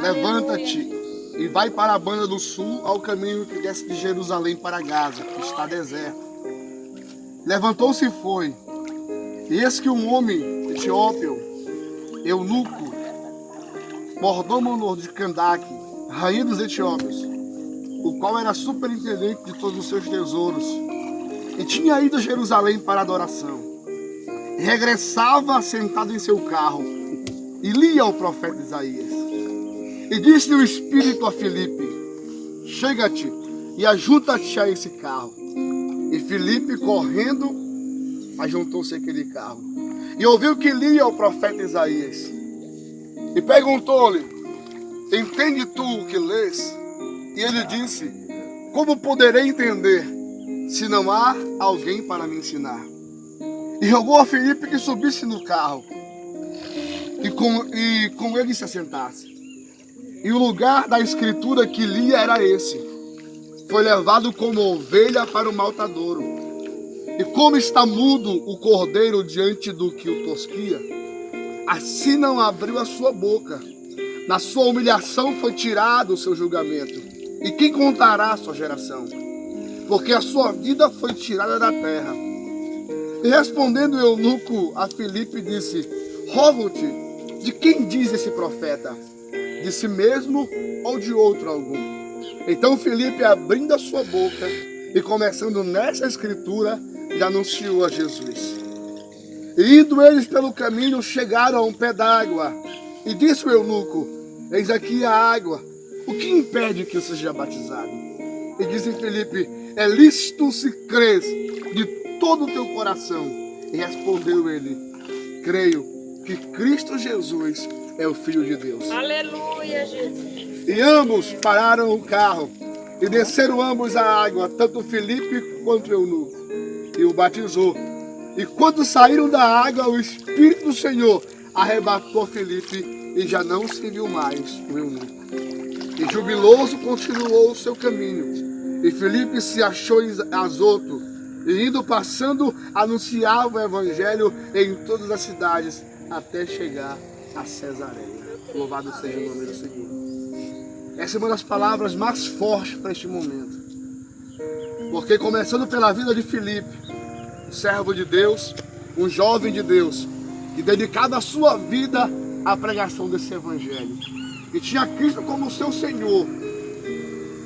levanta-te e vai para a banda do sul, ao caminho que desce de Jerusalém para Gaza, que está deserto. Levantou-se e foi. E eis que um homem etiópio, eunuco, mordomo de Candaque, rainha dos etiópios, o qual era superintendente de todos os seus tesouros, e tinha ido a Jerusalém para a adoração, e regressava sentado em seu carro, e lia o profeta Isaías. E disse o Espírito a Filipe: chega-te e ajunta-te a esse carro. E Filipe, correndo, ajuntou-se àquele carro, e ouviu que lia o profeta Isaías. E perguntou-lhe: entende tu o que lês? E ele disse: como poderei entender, se não há alguém para me ensinar? E rogou a Filipe que subisse no carro, e com ele se assentasse. E o lugar da escritura que lia era esse: foi levado como ovelha para o maltadouro, e como está mudo o cordeiro diante do que o tosquia, assim não abriu a sua boca. Na sua humilhação foi tirado o seu julgamento. E quem contará a sua geração? Porque a sua vida foi tirada da terra. E respondendo o eunuco a Filipe, disse: rogo-te, de quem diz esse profeta? De si mesmo ou de outro algum? Então Filipe, abrindo a sua boca e começando nessa escritura, lhe anunciou a Jesus. E indo eles pelo caminho, chegaram a um pé d'água. E disse o eunuco: eis aqui a água, o que impede que eu seja batizado? E disse Filipe: é lícito se crês de todo o teu coração. E respondeu ele: creio que Cristo Jesus é o Filho de Deus. Aleluia, Jesus. E ambos pararam o carro e desceram ambos a água, tanto Filipe quanto o eunuco, e o batizou. E quando saíram da água, o Espírito do Senhor arrebatou Filipe, e já não se viu mais o eunuco. E jubiloso continuou o seu caminho. E Filipe se achou em Azoto, e indo passando, anunciava o evangelho em todas as cidades, até chegar a Cesareia. Louvado seja o nome do Senhor. Essa é uma das palavras mais fortes para este momento. Porque começando pela vida de Filipe, um servo de Deus, um jovem de Deus, que dedicava a sua vida à pregação desse evangelho, e tinha Cristo como seu Senhor,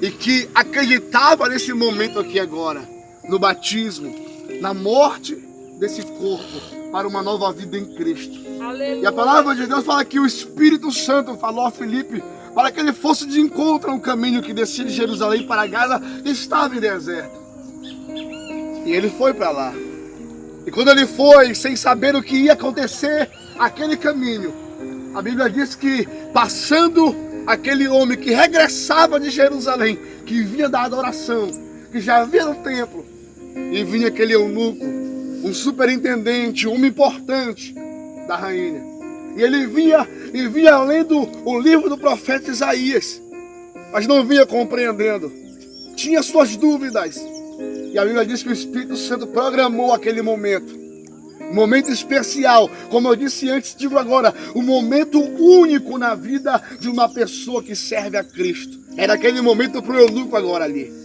e que acreditava nesse momento aqui agora, no batismo, na morte desse corpo, para uma nova vida em Cristo. Aleluia. E a palavra de Deus fala que o Espírito Santo falou a Filipe para que ele fosse de encontro a um caminho que descia de Jerusalém para Gaza, e estava em deserto. E ele foi para lá. E quando ele foi, sem saber o que ia acontecer, aquele caminho, a Bíblia diz que, passando aquele homem que regressava de Jerusalém, que vinha da adoração, que já havia no templo, e vinha aquele eunuco, um superintendente, um homem importante da rainha. E ele vinha lendo o livro do profeta Isaías, mas não vinha compreendendo. Tinha suas dúvidas. E a Bíblia diz que o Espírito Santo programou aquele momento. Um momento especial, como eu disse antes, digo agora, um momento único na vida de uma pessoa que serve a Cristo. Era aquele momento para o eunuco agora ali.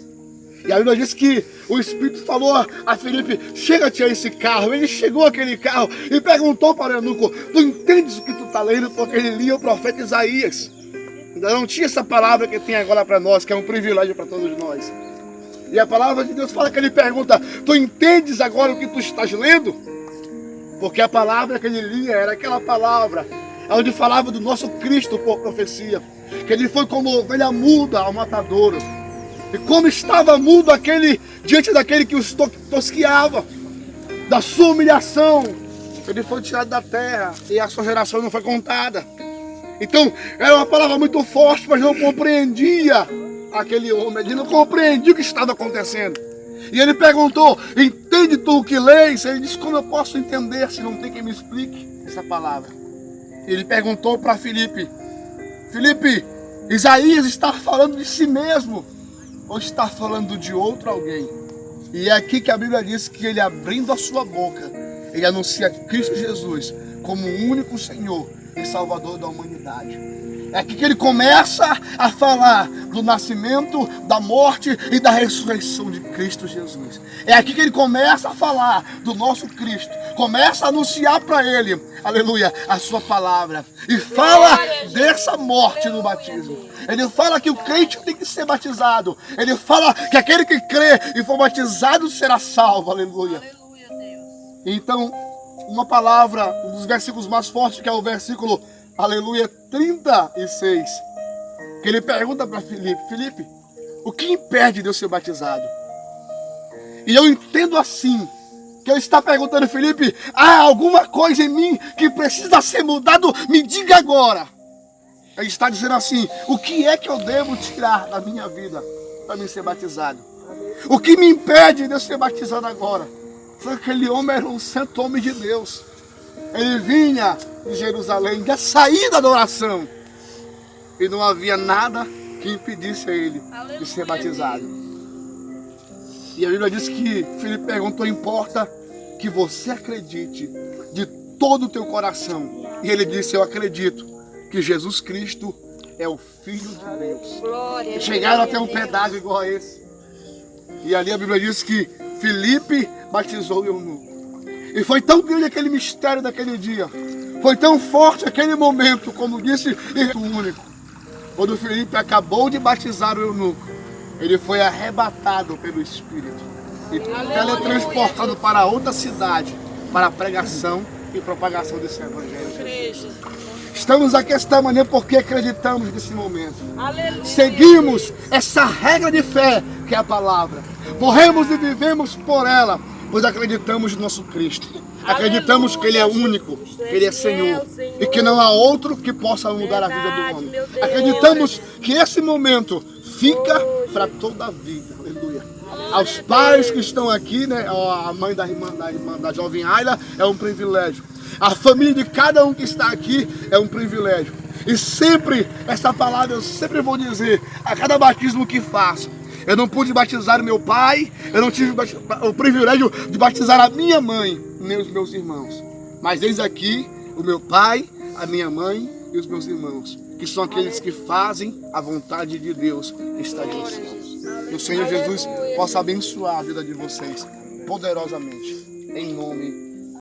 E a Bíblia diz que o Espírito falou a Filipe: chega-te a esse carro. Ele chegou àquele carro e perguntou para o eunuco: tu entendes o que tu está lendo? Porque ele lia o profeta Isaías. Ainda não tinha essa palavra que tem agora para nós, que é um privilégio para todos nós. E a palavra de Deus fala que ele pergunta: tu entendes agora o que tu estás lendo? Porque a palavra que ele lia era aquela palavra onde falava do nosso Cristo por profecia, que ele foi como ovelha muda ao matadouro. E como estava mudo diante daquele que os tosqueava, da sua humilhação, ele foi tirado da terra e a sua geração não foi contada. Então, era uma palavra muito forte, mas não compreendia aquele homem, ele não compreendia o que estava acontecendo. E ele perguntou: entende tu o que lês? Ele disse: como eu posso entender se não tem quem me explique essa palavra? Ele perguntou para Filipe: Filipe, Isaías está falando de si mesmo ou está falando de outro alguém? E é aqui que a Bíblia diz que ele, abrindo a sua boca, ele anuncia Cristo Jesus como o único Senhor e Salvador da humanidade. É aqui que ele começa a falar do nascimento, da morte e da ressurreição de Cristo Jesus. É aqui que ele começa a falar do nosso Cristo. Começa a anunciar para ele, aleluia, a sua palavra. E fala dessa morte no batismo. Ele fala que o crente tem que ser batizado. Ele fala que aquele que crê e for batizado será salvo, aleluia. Aleluia, Deus. Então, uma palavra, um dos versículos mais fortes, que é o versículo, aleluia, 36, que ele pergunta para Filipe: Filipe, o que impede de eu ser batizado? E eu entendo assim, que ele está perguntando: Filipe, há alguma coisa em mim que precisa ser mudado? Me diga agora. Ele está dizendo assim: o que é que eu devo tirar da minha vida para me ser batizado? O que me impede de eu ser batizado agora? Aquele homem era um santo homem de Deus. Ele vinha de Jerusalém, ia sair da adoração. E não havia nada que impedisse a ele de ser batizado. E a Bíblia diz que Filipe perguntou: importa que você acredite de todo o teu coração. E ele disse: eu acredito que Jesus Cristo é o Filho de Deus. Glória. Chegaram até um pedágio igual a esse. E ali a Bíblia diz que Filipe batizou o eunuco. E foi tão grande aquele mistério daquele dia. Foi tão forte aquele momento, como disse o único. Quando Filipe acabou de batizar o eunuco, ele foi arrebatado pelo Espírito e teletransportado para outra cidade, para a pregação e propagação desse evangelho. Estamos aqui esta manhã porque acreditamos nesse momento. Aleluia. Seguimos essa regra de fé que é a palavra. Morremos e vivemos por ela, pois acreditamos no nosso Cristo. Acreditamos que Ele é único, que Ele é Senhor e que não há outro que possa mudar a vida do homem. Acreditamos que esse momento fica para toda a vida. Aleluia. Aos pais que estão aqui, né? A mãe da irmã da jovem Ayla é um privilégio. A família de cada um que está aqui é um privilégio. E sempre, essa palavra eu sempre vou dizer, a cada batismo que faço. Eu não pude batizar o meu pai, eu não tive o privilégio de batizar a minha mãe, nem os meus irmãos. Mas eis aqui o meu pai, a minha mãe e os meus irmãos, que são aqueles que fazem a vontade de Deus que está nos céus. Que o Senhor Jesus possa abençoar a vida de vocês poderosamente, em nome